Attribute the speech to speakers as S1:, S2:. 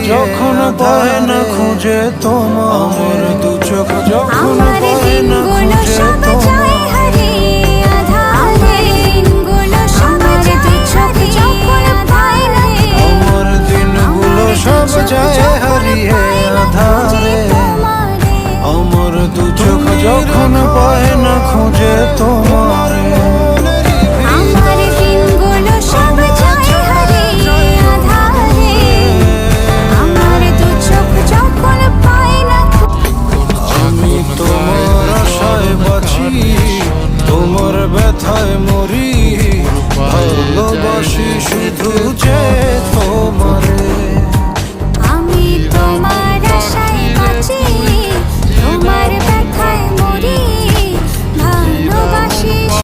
S1: যখন পায় না খুঁজে তোমার, দু চোখ যখন পায় না খুঁজে তোমার, আমার দিনগুলো সব যায় হারিয়ে আধারে। আমার দু চোখ যখন পায় না খুঁজে তোমার, আমি তোমার আশায় বাঁচি, তোমার ব্যথায় মরি, ভালোবাসি শুধু যে তোমার।